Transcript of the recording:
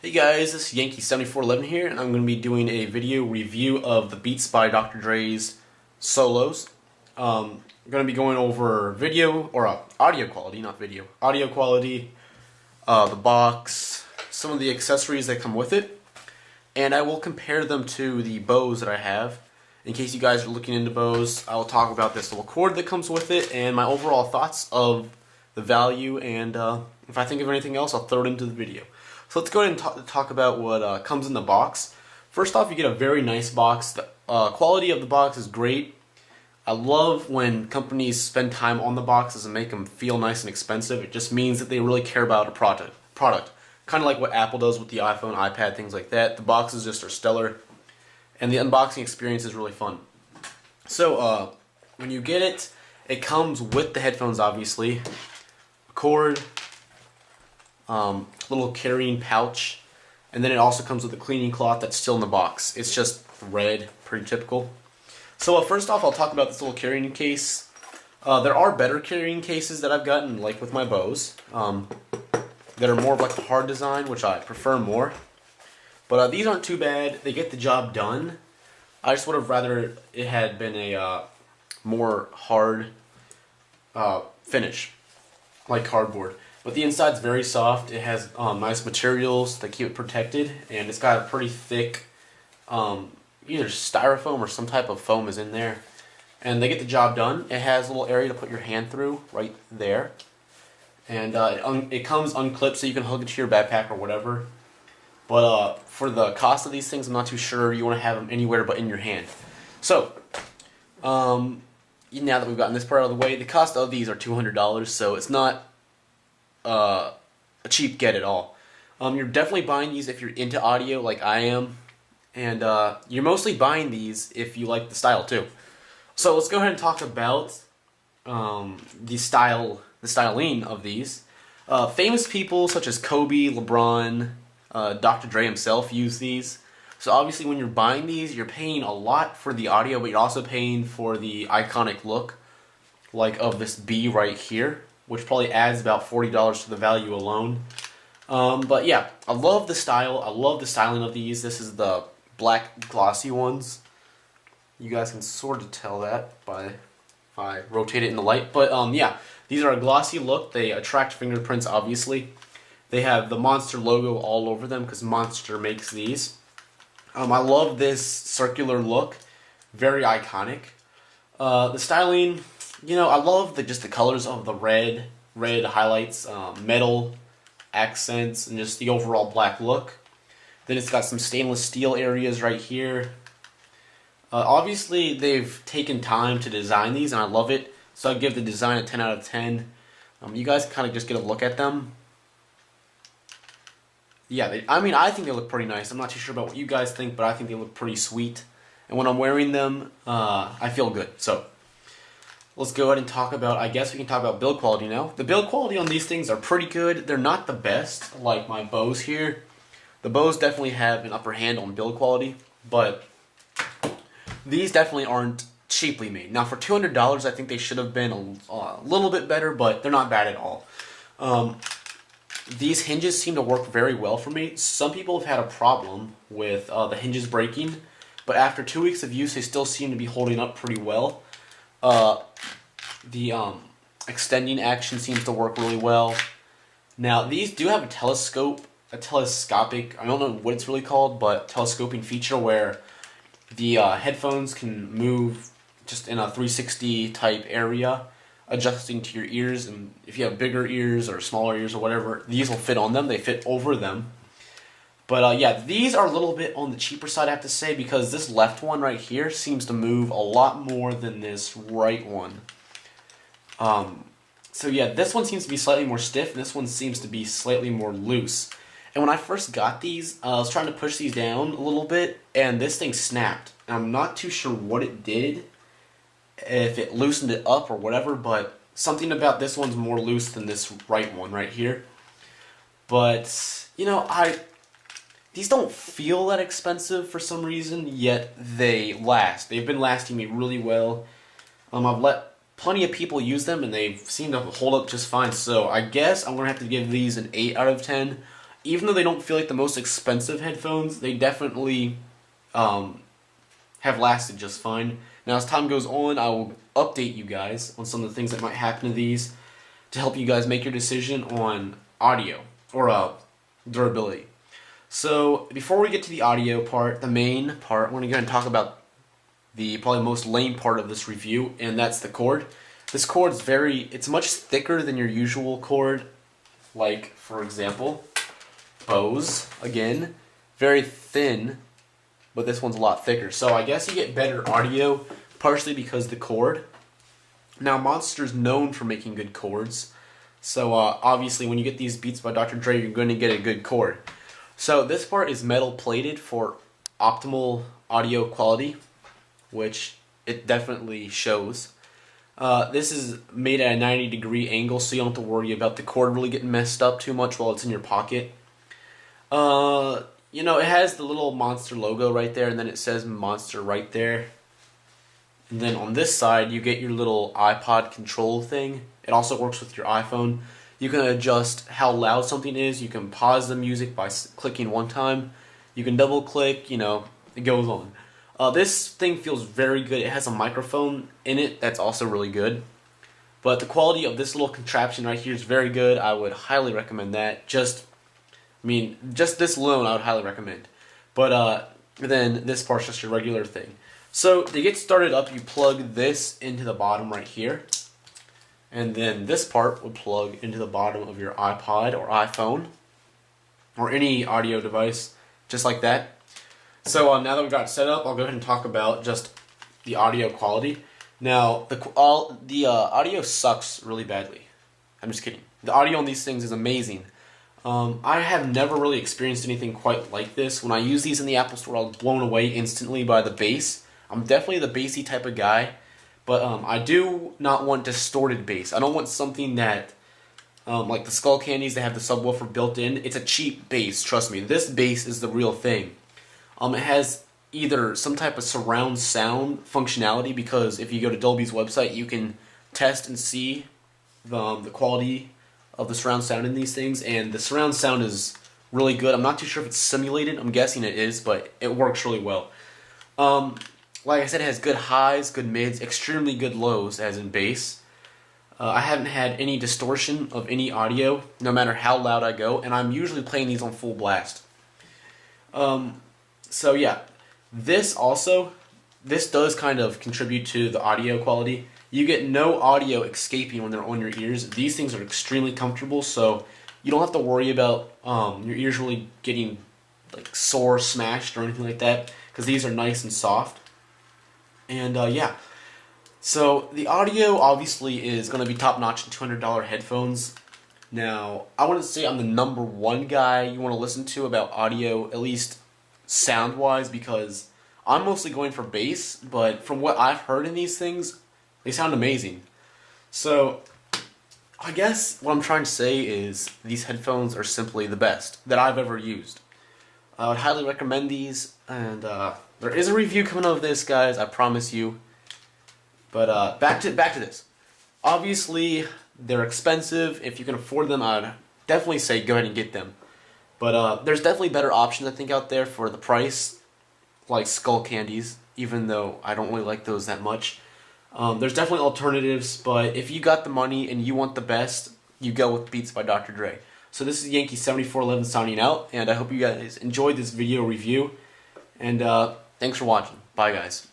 Hey guys, this is Yankee7411 here, and I'm going to be doing a video review of the Beats by Dr. Dre's solos. I'm going to be going over video, or audio quality, not video, audio quality, the box, some of the accessories that come with it, and I will compare them to the Bose that I have. In case you guys are looking into Bose, I will talk about this little cord that comes with it, and my overall thoughts of the value, and if I think of anything else, I'll throw it into the video. So let's go ahead and talk about what comes in the box. First off, you get a very nice box. The quality of the box is great. I love when companies spend time on the boxes and make them feel nice and expensive. It just means that they really care about a product. Kind of like what Apple does with the iPhone, iPad, things like that. The boxes just are stellar, and the unboxing experience is really fun. So when you get it, it comes with the headphones, obviously, a cord, little carrying pouch, and then it also comes with a cleaning cloth that's still in the box. It's just red, pretty typical. So first off, I'll talk about this little carrying case. There are better carrying cases that I've gotten, like with my Bose, that are more of like a hard design, which I prefer more. But these aren't too bad. They get the job done. I just would have rather it had been a more hard finish, like cardboard. But the inside's very soft. It has nice materials that keep it protected, and it's got a pretty thick either styrofoam or some type of foam is in there. And they get the job done. It has a little area to put your hand through right there. And it comes unclipped so you can hook it to your backpack or whatever. But for the cost of these things, I'm not too sure you want to have them anywhere but in your hand. So, now that we've gotten this part out of the way, the cost of these are $200, so it's not a cheap get at all. You're definitely buying these if you're into audio like I am, and you're mostly buying these if you like the style too. So let's go ahead and talk about the styling of these. Famous people such as Kobe, LeBron, Dr. Dre himself use these. So obviously when you're buying these, you're paying a lot for the audio, but you're also paying for the iconic look, like of this B right here, which probably adds about $40 to the value alone. But yeah, I love the style. I love the styling of these. This is the black glossy ones. You guys can sort of tell that by if I rotate it in the light. But yeah, these are a glossy look. They attract fingerprints, obviously. They have the Monster logo all over them because Monster makes these. I love this circular look. Very iconic. The styling, I love just the colors of the red highlights, metal accents, and just the overall black look. Then it's got some stainless steel areas right here. Obviously, they've taken time to design these, and I love it. So I give the design a 10 out of 10. You guys kind of just get a look at them. Yeah, I think they look pretty nice. I'm not too sure about what you guys think, but I think they look pretty sweet. And when I'm wearing them, I feel good. So let's go ahead and talk about, I guess we can talk about build quality now. The build quality on these things are pretty good. They're not the best, like my Bose here. The Bose definitely have an upper hand on build quality, but these definitely aren't cheaply made. Now for $200, I think they should have been a little bit better, but they're not bad at all. These hinges seem to work very well for me. Some people have had a problem with the hinges breaking, but after 2 weeks of use, they still seem to be holding up pretty well. The extending action seems to work really well. Now, these do have a telescopic, I don't know what it's really called, but telescoping feature where the headphones can move just in a 360 type area, adjusting to your ears, and if you have bigger ears or smaller ears or whatever, these will fit on them. They fit over them. But yeah, these are a little bit on the cheaper side, I have to say, because this left one right here seems to move a lot more than this right one. So yeah, this one seems to be slightly more stiff, and this one seems to be slightly more loose. And when I first got these, I was trying to push these down a little bit, and this thing snapped. And I'm not too sure what it did, if it loosened it up or whatever, but something about this one's more loose than this right one right here. But, these don't feel that expensive for some reason, yet they last. They've been lasting me really well. I've let plenty of people use them, and they seem to hold up just fine. So I guess I'm going to have to give these an 8 out of 10. even though they don't feel like the most expensive headphones, they definitely have lasted just fine. Now, as time goes on, I will update you guys on some of the things that might happen to these to help you guys make your decision on audio or durability. So, before we get to the audio part, the main part, I want to go ahead and talk about the probably most lame part of this review, and that's the cord. This cord is it's much thicker than your usual cord, like, for example, Bose, again, very thin, but this one's a lot thicker. So I guess you get better audio, partially because of the cord. Now, Monster's known for making good cords, so obviously when you get these Beats by Dr. Dre, you're going to get a good cord. So this part is metal plated for optimal audio quality, which it definitely shows. This is made at a 90-degree angle, so you don't have to worry about the cord really getting messed up too much while it's in your pocket. You know, it has the little Monster logo right there, and then it says Monster right there. And then on this side, you get your little iPod control thing. It also works with your iPhone. You can adjust how loud something is. You can pause the music by clicking one time. You can double click, you know, it goes on. This thing feels very good. It has a microphone in it that's also really good. But the quality of this little contraption right here is very good. I would highly recommend that. Just this alone I would highly recommend. But then this part's just your regular thing. So to get started up, you plug this into the bottom right here. And then this part would plug into the bottom of your iPod or iPhone or any audio device, just like that. So now that we've got it set up, I'll go ahead and talk about just the audio quality. Now, the audio sucks really badly. I'm just kidding. The audio on these things is amazing. I have never really experienced anything quite like this. When I use these in the Apple Store, I was blown away instantly by the bass. I'm definitely the bassy type of guy, but I do not want distorted bass. I don't want something that, like the Skull Candies that have the subwoofer built in. It's a cheap bass, trust me. This bass is the real thing. It has either some type of surround sound functionality, because if you go to Dolby's website, you can test and see the quality of the surround sound in these things, and the surround sound is really good. I'm not too sure if it's simulated. I'm guessing it is, but it works really well. Like I said, it has good highs, good mids, extremely good lows, as in bass. I haven't had any distortion of any audio, no matter how loud I go, and I'm usually playing these on full blast. So yeah, this does kind of contribute to the audio quality. You get no audio escaping when they're on your ears. These things are extremely comfortable, so you don't have to worry about your ears really getting like sore, smashed, or anything like that, because these are nice and soft. And yeah, so the audio obviously is going to be top-notch in $200 headphones. Now, I wouldn't say I'm the number one guy you want to listen to about audio, at least sound-wise, because I'm mostly going for bass, but from what I've heard in these things, they sound amazing. So, I guess what I'm trying to say is these headphones are simply the best that I've ever used. I would highly recommend these, and there is a review coming of this, guys, I promise you. But back to this. Obviously, they're expensive. If you can afford them, I'd definitely say go ahead and get them. But there's definitely better options, I think, out there for the price, like Skull Candies, even though I don't really like those that much. There's definitely alternatives, but if you got the money and you want the best, you go with Beats by Dr. Dre. So this is Yankee7411 signing out, and I hope you guys enjoyed this video review, and thanks for watching. Bye, guys.